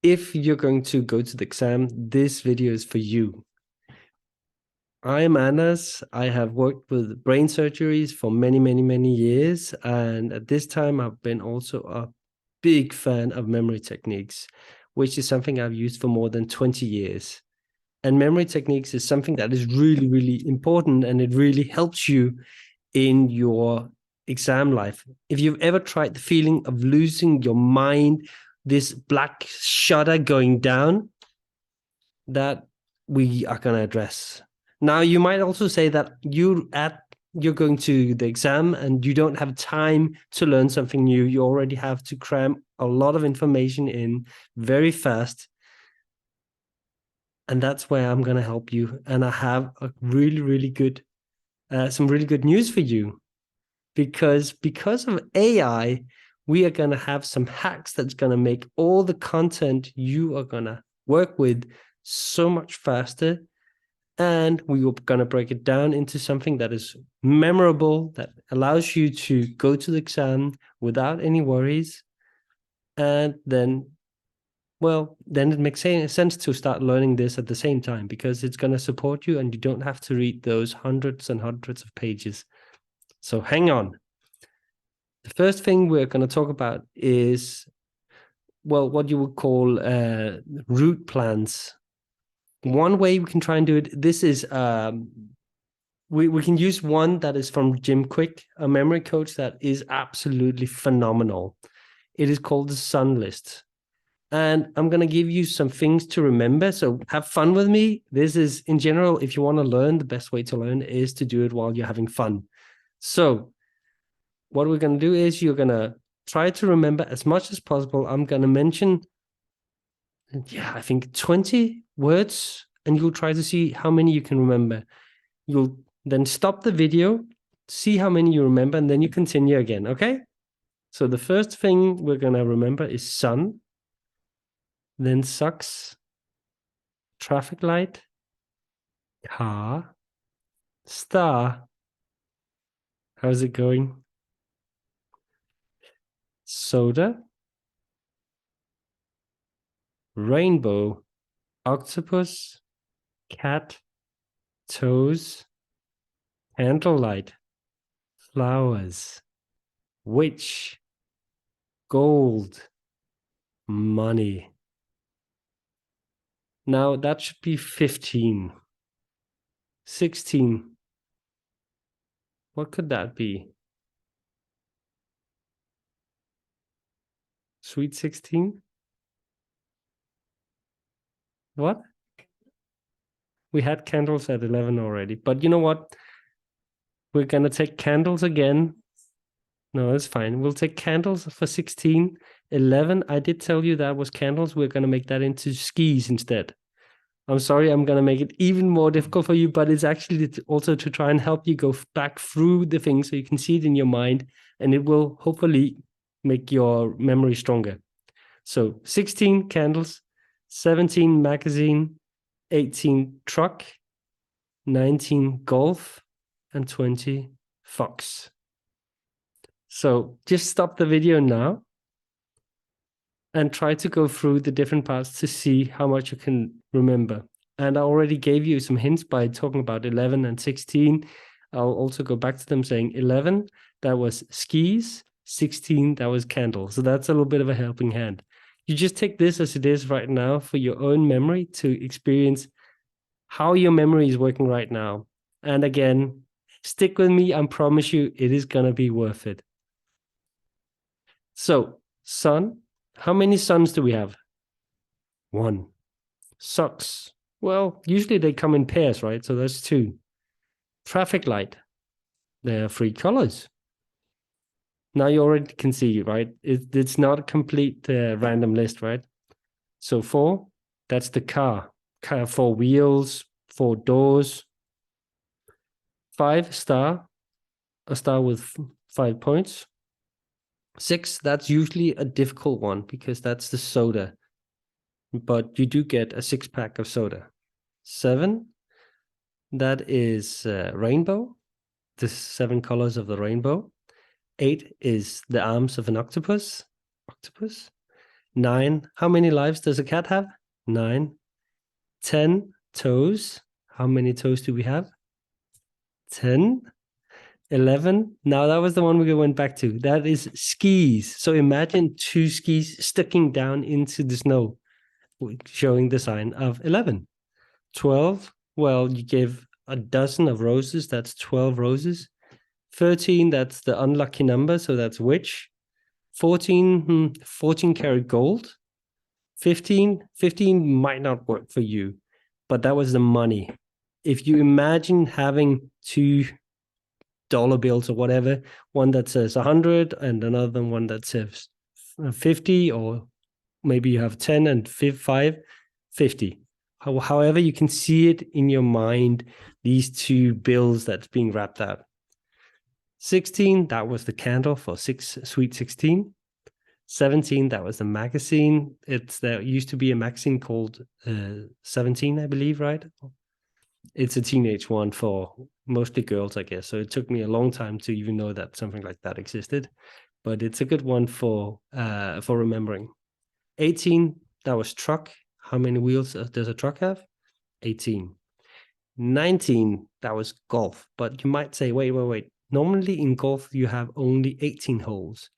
if you're going to go to the exam, this video is for you. I'm Anas. I have worked with brain surgeries for many, many, many years. And at this time, I've been also a big fan of memory techniques, which is something I've used for more than 20 years. And memory techniques is something that is really, really important, and it really helps you in your exam life. If you've ever tried the feeling of losing your mind, this black shutter going down, that we are going to address. Now, you might also say that you're going to the exam and you don't have time to learn something new. You already have to cram a lot of information in very fast. And that's where I'm going to help you. And I have a really, really good, some really good news for you. Because of AI, we are going to have some hacks that's going to make all the content you are going to work with so much faster. And we are going to break it down into something that is memorable, that allows you to go to the exam without any worries. And then, well, then it makes sense to start learning this at the same time, because it's going to support you and you don't have to read those hundreds and hundreds of pages. So hang on. The first thing we're going to talk about is, well, what you would call route plans. One way we can try and do it, this is, we can use one that is from Jim Quick, a memory coach that is absolutely phenomenal. It is called the Sun List. And I'm going to give you some things to remember. So have fun with me. This is, in general, if you want to learn, the best way to learn is to do it while you're having fun. So what we're going to do is you're going to try to remember as much as possible. I'm going to mention, I think 20 words, and you'll try to see how many you can remember. You'll then stop the video, see how many you remember, and then you continue again, okay? So the first thing we're going to remember is sun, then socks, traffic light, car, star. How's it going? Soda, rainbow, octopus, cat, toes, candlelight, flowers, witch, gold, money. Now that should be 15. 16. What could that be? Sweet 16? What? We had candles at 11 already, but you know what? We're going to take candles again. No, it's fine. We'll take candles for 16. 11, I did tell you that was candles. We're going to make that into skis instead. I'm sorry, I'm going to make it even more difficult for you, but it's actually also to try and help you go back through the things so you can see it in your mind, and it will hopefully make your memory stronger. So 16 candles, 17 magazine, 18 truck, 19 golf, and 20 fox. So just stop the video now and try to go through the different parts to see how much you can remember. And I already gave you some hints by talking about 11 and 16. I'll also go back to them saying 11, that was skis, 16, that was candle. So that's a little bit of a helping hand. You just take this as it is right now for your own memory to experience how your memory is working right now. And again, stick with me. I promise you it is going to be worth it. So, sun. How many suns do we have? 1. Socks. Well, usually they come in pairs, right? So that's 2. Traffic light. There are 3 colors. Now you already can see, right? It's not a complete random list, right? So 4, that's the car. 4 wheels, 4 doors. 5, star. A star with 5 points. 6, that's usually a difficult one because that's the soda. But you do get a 6-pack of soda. 7, that is rainbow, the 7 colors of the rainbow. 8 is the arms of an octopus. 9. How many lives does a cat have? 9. 10 toes. How many toes do we have? 10. 11. Now that was the one we went back to. That is skis. So imagine 2 skis sticking down into the snow, showing the sign of 11. 12. Well, you give a dozen of roses. That's 12 roses. 13. That's the unlucky number. So that's witch. 14. 14 karat gold. 15 might not work for you, but that was the money. If you imagine having $2 bills or whatever, one that says 100 and another one that says 50, or maybe you have 10 and 5, 50. However, you can see it in your mind, these 2 bills that's being wrapped out. 16, that was the candle for Sweet 16. 17, that was the magazine. There used to be a magazine called 17, I believe, right? It's a teenage one for mostly girls, I guess. So it took me a long time to even know that something like that existed, but it's a good one for remembering. 18, that was truck. How many wheels does a truck have? 18. 19, that was golf. But you might say, wait. Normally in golf, you have only 18 holes.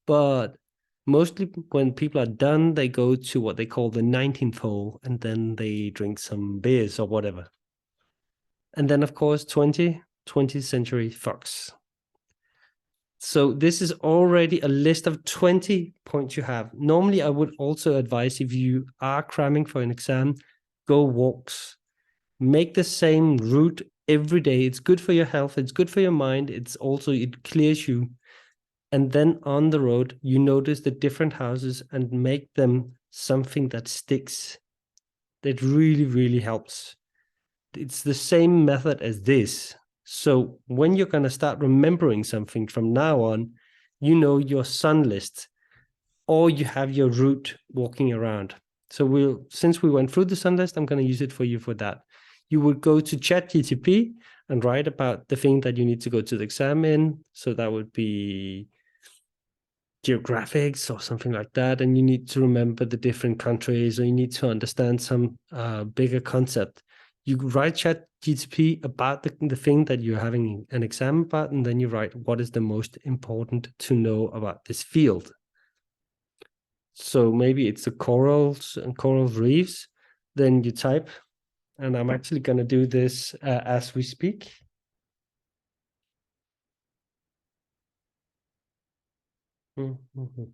But mostly when people are done, they go to what they call the 19th hole, and then they drink some beers or whatever. And then, of course, 20th Century Fox. So this is already a list of 20 points you have. Normally, I would also advise, if you are cramming for an exam, go walks. Make the same route every day. It's good for your health. It's good for your mind. It clears you. And then on the road, you notice the different houses and make them something that sticks. That really, really helps. It's the same method as this. So when you're going to start remembering something from now on, you know your sun list, or you have your route walking around. So since we went through the sun list, I'm going to use it for you for that. You would go to ChatGTP and write about the thing that you need to go to the exam in. So that would be geographics or something like that, and you need to remember the different countries, or you need to understand some bigger concept. You write ChatGTP about the thing that you're having an exam about, and then you write what is the most important to know about this field. So maybe it's the corals and coral reefs. Then you type, and I'm actually going to do this as we speak. Mm-hmm.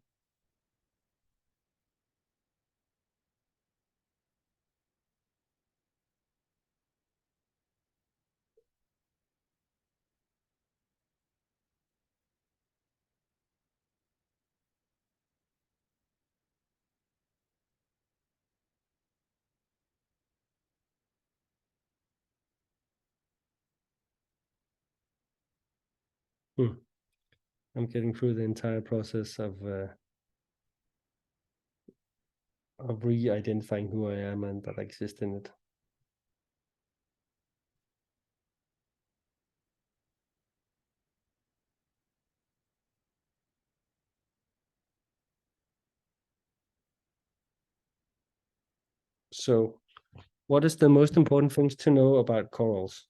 I'm getting through the entire process of re-identifying who I am and that I exist in it. So, what is the most important things to know about corals?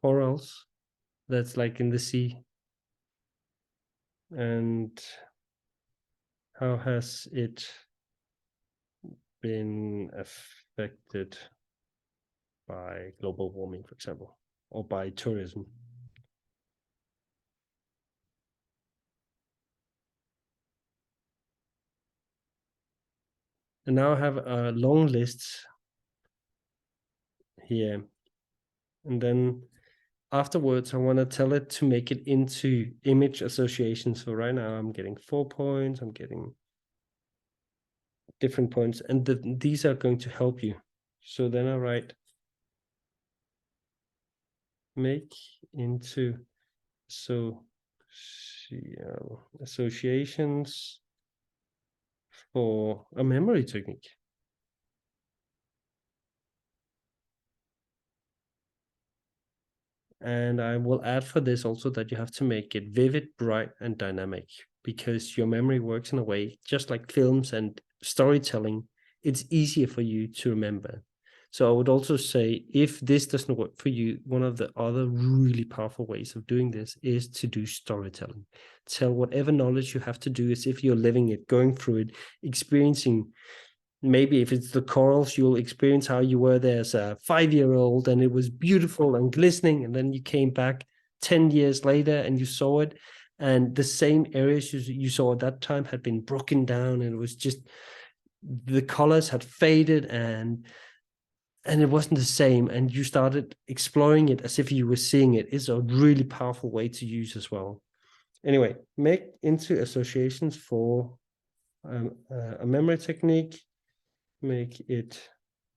Corals, that's like in the sea. And how has it been affected by global warming, for example, or by tourism? And now I have a long list here. And then afterwards, I want to tell it to make it into image associations. So right now I'm getting 4 points, I'm getting different points, and these are going to help you. So then I write make into associations for a memory technique. And I will add for this also that you have to make it vivid, bright, and dynamic, because your memory works in a way, just like films and storytelling, it's easier for you to remember. So I would also say, if this doesn't work for you, one of the other really powerful ways of doing this is to do storytelling. Tell whatever knowledge you have to do as if you're living it, going through it, experiencing. Maybe if it's the corals, you'll experience how you were there as a 5-year-old and it was beautiful and glistening. And then you came back 10 years later and you saw it. And the same areas you saw at that time had been broken down, and it was just, the colors had faded and it wasn't the same. And you started exploring it as if you were seeing it. Is a really powerful way to use as well. Anyway, make into associations for a memory technique. Make it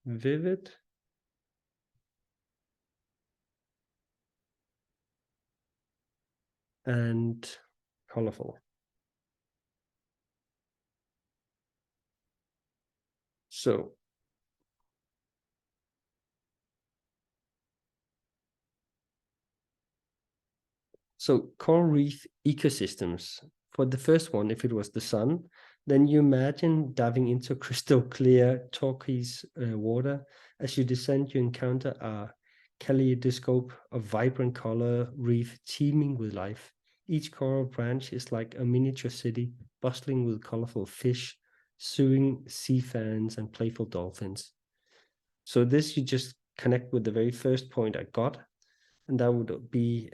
vivid and colorful. So coral reef ecosystems. For the first one, if it was the sun, then you imagine diving into crystal clear turquoise water. As you descend, you encounter a kaleidoscope of vibrant color reef teeming with life. Each coral branch is like a miniature city, bustling with colorful fish, swimming sea fans, and playful dolphins. So this, you just connect with the very first point I got, and that would be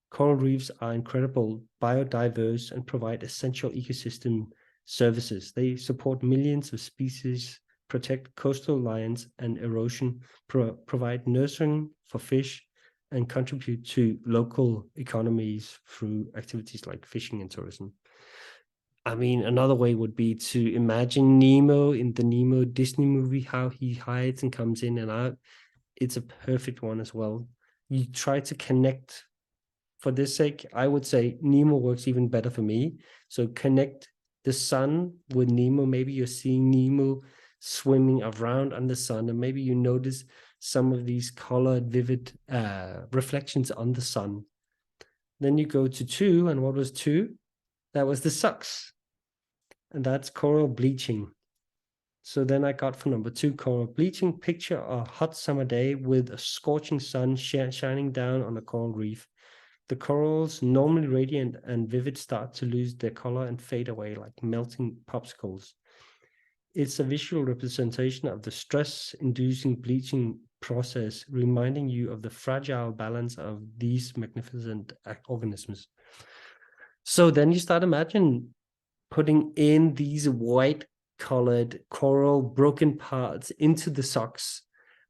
coral reefs are incredible, biodiverse, and provide essential ecosystem services. They support millions of species, protect coastal lines and erosion, provide nurturing for fish, and contribute to local economies through activities like fishing and tourism. I mean, another way would be to imagine Nemo in the Nemo Disney movie, how he hides and comes in and out. It's a perfect one as well. You try to connect. For this sake, I would say Nemo works even better for me. So connect the sun with Nemo. Maybe you're seeing Nemo swimming around on the sun, and maybe you notice some of these colored, vivid reflections on the sun. Then you go to 2, and what was 2? That was the socks, and that's coral bleaching. So then I got for number 2, coral bleaching. Picture a hot summer day with a scorching sun shining down on a coral reef. The corals, normally radiant and vivid, start to lose their color and fade away like melting popsicles. It's a visual representation of the stress-inducing bleaching process, reminding you of the fragile balance of these magnificent organisms. So then you start imagining putting in these white-colored coral broken parts into the socks,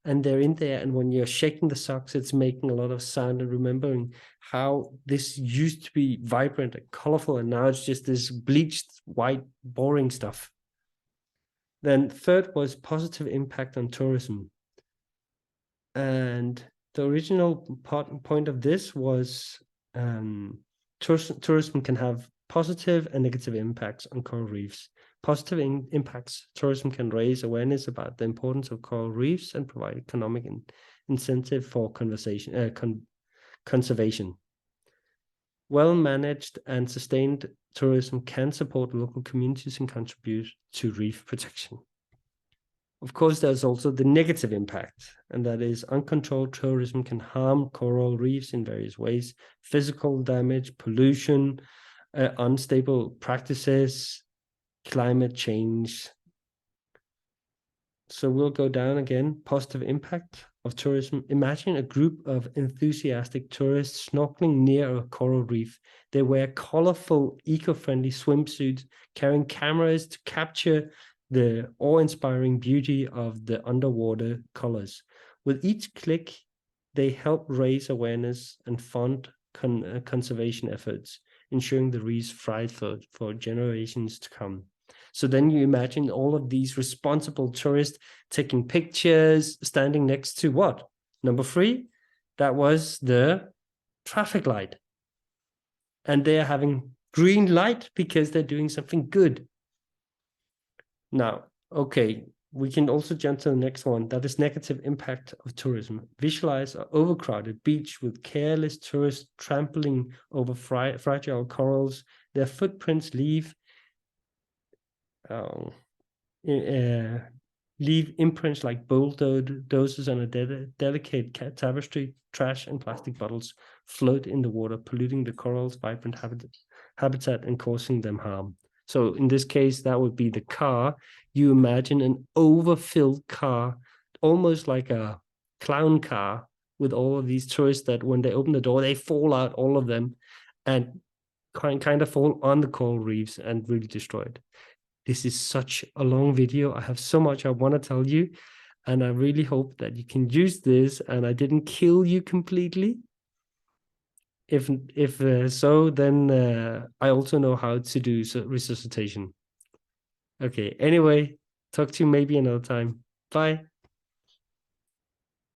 and they're in there, and when you're shaking the socks, it's making a lot of sound, and remembering how this used to be vibrant and colorful, and now it's just this bleached white boring stuff. Then 3rd was positive impact on tourism, and the original point of this was tourism can have positive and negative impacts on coral reefs. Positive impacts: tourism can raise awareness about the importance of coral reefs and provide economic incentive for conservation. Well-managed and sustained tourism can support local communities and contribute to reef protection. Of course, there's also the negative impact, and that is uncontrolled tourism can harm coral reefs in various ways: physical damage, pollution, unstable practices, climate change. So we'll go down again. Positive impact of tourism. Imagine a group of enthusiastic tourists snorkeling near a coral reef. They wear colorful, eco-friendly swimsuits, carrying cameras to capture the awe-inspiring beauty of the underwater colors. With each click, they help raise awareness and fund conservation efforts, ensuring the reefs thrive for generations to come. So then you imagine all of these responsible tourists taking pictures, standing next to what? Number 3, that was the traffic light. And they are having green light because they're doing something good. Now, okay, We can also jump to the next one. That is negative impact of tourism. Visualize an overcrowded beach with careless tourists trampling over fragile corals. Their footprints leave imprints like bulldozers on a delicate tapestry. Trash and plastic bottles float in the water, polluting the coral's vibrant habitat and causing them harm. So in this case, that would be the car. You imagine an overfilled car, almost like a clown car, with all of these tourists that when they open the door, they fall out, all of them, and kind of fall on the coral reefs and really destroy it. This is such a long video. I have so much I want to tell you, and I really hope that you can use this and I didn't kill you completely. If so, then I also know how to do resuscitation. Okay, anyway, talk to you maybe another time. Bye.